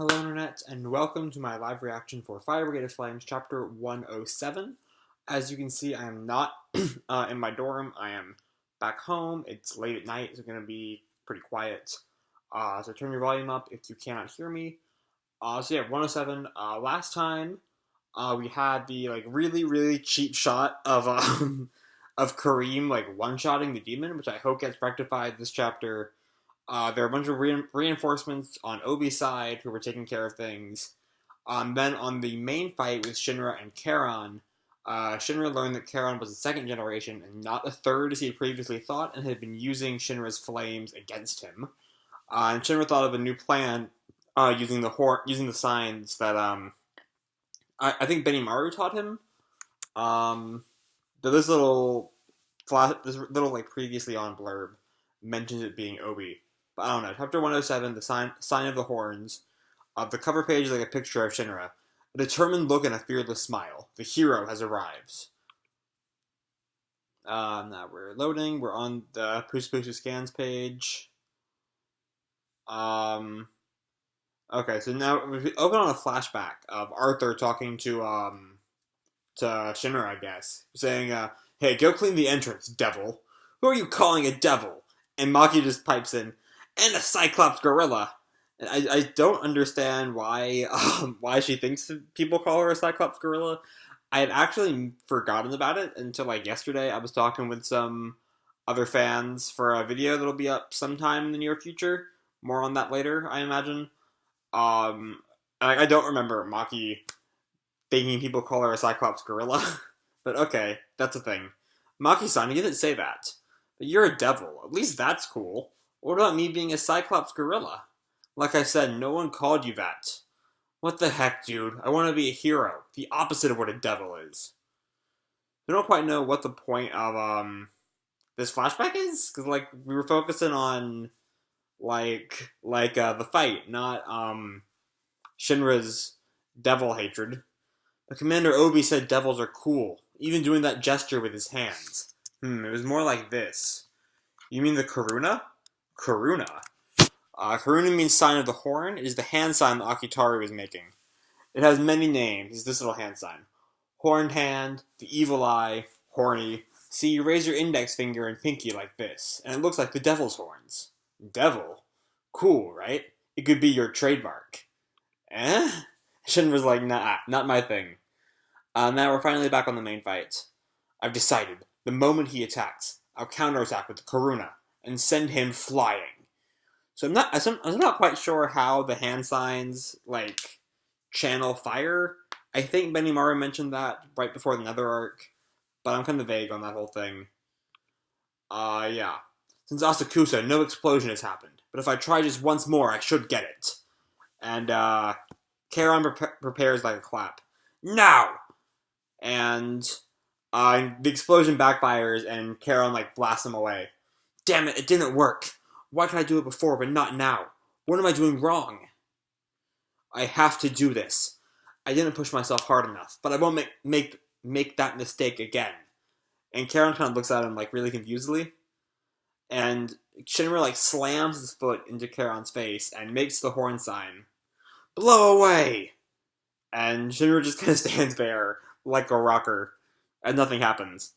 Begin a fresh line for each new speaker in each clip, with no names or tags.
Hello Internet, and welcome to my live reaction for Fire Brigade of Flames, Chapter 107. As you can see, I am not in my dorm. I am back home. It's late at night, so it's going to be pretty quiet. So turn your volume up if you cannot hear me. So yeah, 107. Last time, we had the really cheap shot of of Kareem one-shotting the demon, which I hope gets rectified this chapter. There are a bunch of reinforcements on Obi's side who were taking care of things. Then on the main fight with Shinra and Charon, Shinra learned that Charon was a second generation and not a third as he had previously thought, and had been using Shinra's flames against him. And Shinra thought of a new plan using the signs that I think Benimaru taught him. This little previously on blurb mentions it being Obi. But I don't know. Chapter 107, the sign of the horns. The cover page is like a picture of Shinra. A determined look and a fearless smile. The hero has arrived. Now we're loading. We're on the Pusu Scans page. Okay, so now we open on a flashback of Arthur talking to Shinra, I guess. Saying, hey, go clean the entrance, devil. Who are you calling a devil? And Maki just pipes in, and a Cyclops gorilla. And I don't understand why she thinks that people call her a Cyclops gorilla. I had actually forgotten about it until yesterday. I was talking with some other fans for a video that'll be up sometime in the near future. More on that later, I imagine. I don't remember Maki thinking people call her a Cyclops gorilla. But okay, that's a thing. Maki-san, you didn't say that. But you're a devil. At least that's cool. What about me being a Cyclops gorilla? Like I said, no one called you that. What the heck, dude? I want to be a hero. The opposite of what a devil is. I don't quite know what the point of, this flashback is? Because, we were focusing on, the fight, not, Shinra's devil hatred. But Commander Obi said devils are cool, even doing that gesture with his hands. It was more like this. You mean the Karuna? Karuna. Karuna means sign of the horn. It is the hand sign that Akitari was making. It has many names. It's this little hand sign. Horned hand, the evil eye, horny. See, you raise your index finger and pinky like this, and it looks like the devil's horns. Devil? Cool, right? It could be your trademark. Eh? Shinra's like, nah, not my thing. Now we're finally back on the main fight. I've decided, the moment he attacks, I'll counterattack with the Karuna, and send him flying. So I'm not quite sure how the hand signs, channel fire. I think Benimaru mentioned that right before the Nether arc, but I'm kind of vague on that whole thing. Yeah. Since Asakusa, no explosion has happened, but if I try just once more, I should get it. And, Charon prepares like a clap. Now! And, the explosion backfires, and Charon, blasts him away. Damn it, it didn't work. Why could I do it before, but not now? What am I doing wrong? I have to do this. I didn't push myself hard enough, but I won't make that mistake again. And Charon kind of looks at him, really confusedly. And Shinra, slams his foot into Charon's face and makes the horn sign. Blow away! And Shinra just kind of stands there, like a rocker, and nothing happens.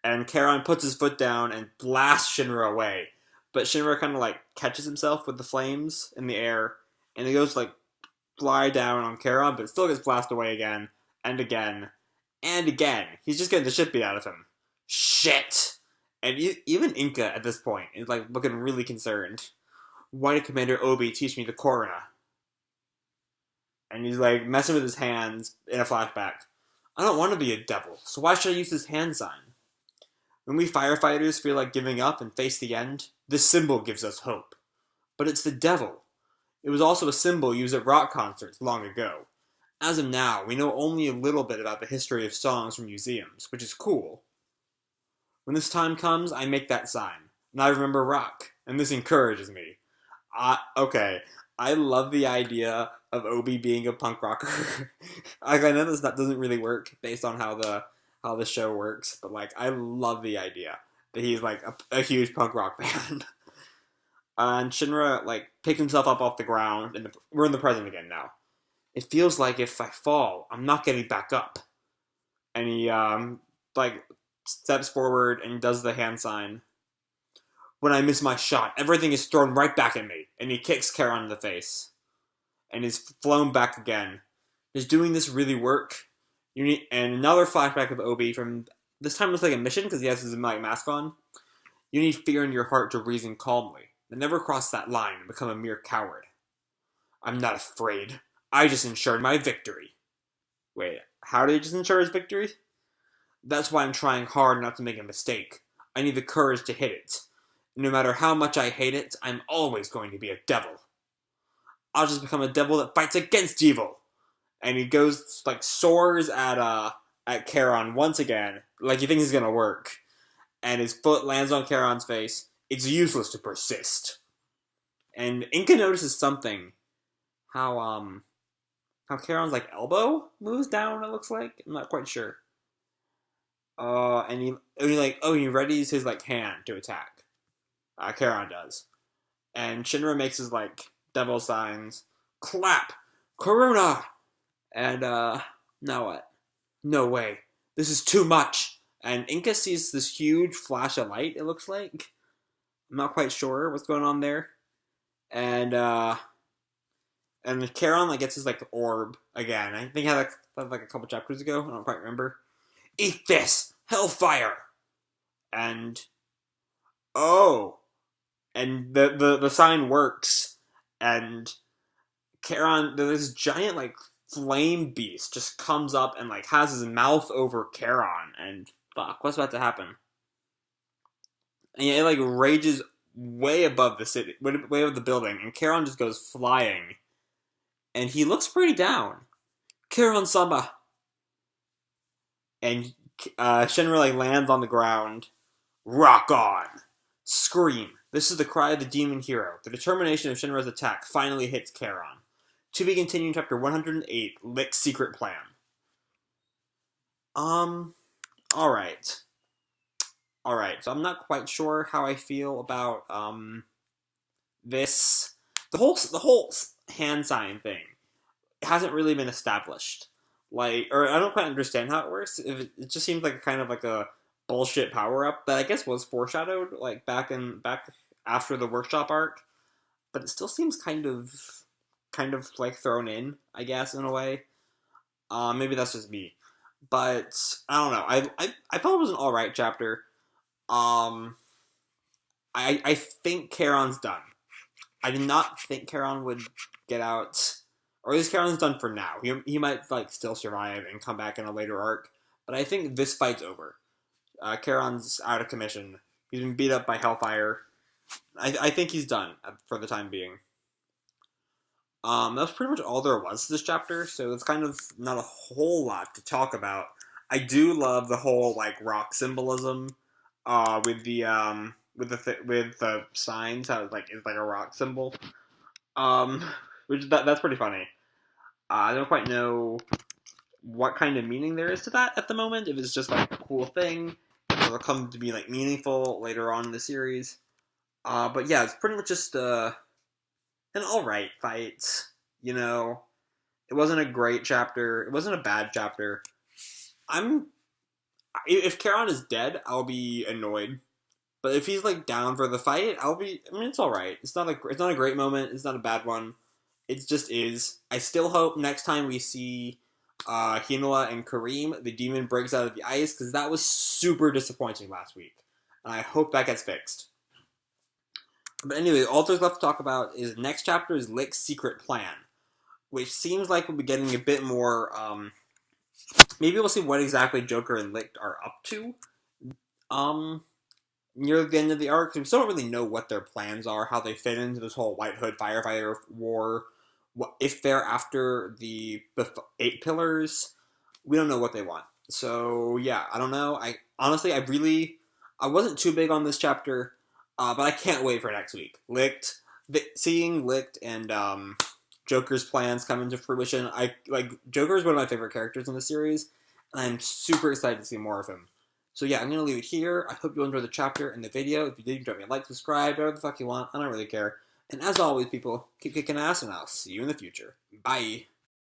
And Charon puts his foot down and blasts Shinra away. But Shinra kind of, catches himself with the flames in the air, and he goes to, fly down on Charon, but it still gets blasted away again, and again, and again. He's just getting the shit beat out of him. Shit! And even Inka, at this point, is, looking really concerned. Why did Commander Obi teach me the Korona? And he's, messing with his hands in a flashback. I don't want to be a devil, so why should I use this hand sign? When we firefighters feel like giving up and face the end, this symbol gives us hope. But it's the devil. It was also a symbol used at rock concerts long ago. As of now, we know only a little bit about the history of songs from museums, which is cool. When this time comes, I make that sign, and I remember rock, and this encourages me. Okay, I love the idea of Obi being a punk rocker. I know that doesn't really work based on how the show works, but I love the idea that he's a huge punk rock fan. And Shinra, like, picked himself up off the ground, and we're in the present again now. It feels like if I fall, I'm not getting back up. And he, like, steps forward and does the hand sign. When I miss my shot, everything is thrown right back at me, and he kicks Charon in the face. And is flown back again. Does doing this really work? And another flashback of Obi from, this time looks like a mission, because he has his mask on. You need fear in your heart to reason calmly. But never cross that line and become a mere coward. I'm not afraid. I just ensured my victory. Wait, how did he just ensure his victory? That's why I'm trying hard not to make a mistake. I need the courage to hit it. No matter how much I hate it, I'm always going to be a devil. I'll just become a devil that fights against evil. And he goes, like, soars at Charon once again, like he thinks it's gonna work. And his foot lands on Charon's face. It's useless to persist. And Inca notices something. How Charon's, like, elbow moves down, it looks like. I'm not quite sure. And he readies his, like, hand to attack. Charon does. And Shinra makes his, like, devil signs. Clap! Karuna! And, now what? No way. This is too much! And Inca sees this huge flash of light, it looks like. I'm not quite sure what's going on there. And Charon, like, gets his, like, orb again. I think he had, like a couple chapters ago. I don't quite remember. Eat this! Hellfire! And, oh! And the sign works. And Charon, this giant, like, flame beast just comes up and, like, has his mouth over Charon. And, fuck, what's about to happen? And it, like, rages way above the city, way above the building. And Charon just goes flying. And he looks pretty down. Charon-sama! And Shinra, like, lands on the ground. Rock on! Scream. This is the cry of the demon hero. The determination of Shinra's attack finally hits Charon. To be continued, chapter 108, Licht's secret plan. Alright. Alright, so I'm not quite sure how I feel about, this. The whole hand sign thing hasn't really been established. Like, or I don't quite understand how it works. It just seems like kind of like a bullshit power-up that I guess was foreshadowed, like, back after the workshop arc. But it still seems kind of like thrown in, I guess, in a way. Maybe that's just me. But I don't know. I thought it was an alright chapter. I think Charon's done. I did not think Charon would get out, or at least Charon's done for now. He might, like, still survive and come back in a later arc, but I think this fight's over. Charon's out of commission. He's been beat up by Hellfire. I think he's done for the time being. That's pretty much all there was to this chapter, so it's kind of not a whole lot to talk about. I do love the whole, like, rock symbolism, with the signs, how it's like a rock symbol. Which that's pretty funny. I don't quite know what kind of meaning there is to that at the moment. If it's just, like, a cool thing, it'll come to be, like, meaningful later on in the series. But yeah, it's pretty much just an alright fight. You know, it wasn't a great chapter. It wasn't a bad chapter. If Charon is dead, I'll be annoyed. But if he's, like, down for the fight, it's alright. It's not a great moment. It's not a bad one. It just is. I still hope next time we see Hinoa and Kareem, the demon breaks out of the ice, because that was super disappointing last week. And I hope that gets fixed. But anyway, all there's left to talk about is next chapter is Licht's secret plan, which seems like we'll be getting a bit more, maybe we'll see what exactly Joker and Licht are up to, near the end of the arc. We still don't really know what their plans are, how they fit into this whole White Hood firefighter war, if they're after the 8 pillars. We don't know what they want. So, yeah, I don't know. I wasn't too big on this chapter, but I can't wait for next week. Seeing Licht and Joker's plans come into fruition. Joker is one of my favorite characters in the series, and I'm super excited to see more of him. So yeah, I'm going to leave it here. I hope you enjoyed the chapter and the video. If you did, drop me a like, subscribe, whatever the fuck you want. I don't really care. And as always, people, keep kicking ass, and I'll see you in the future. Bye.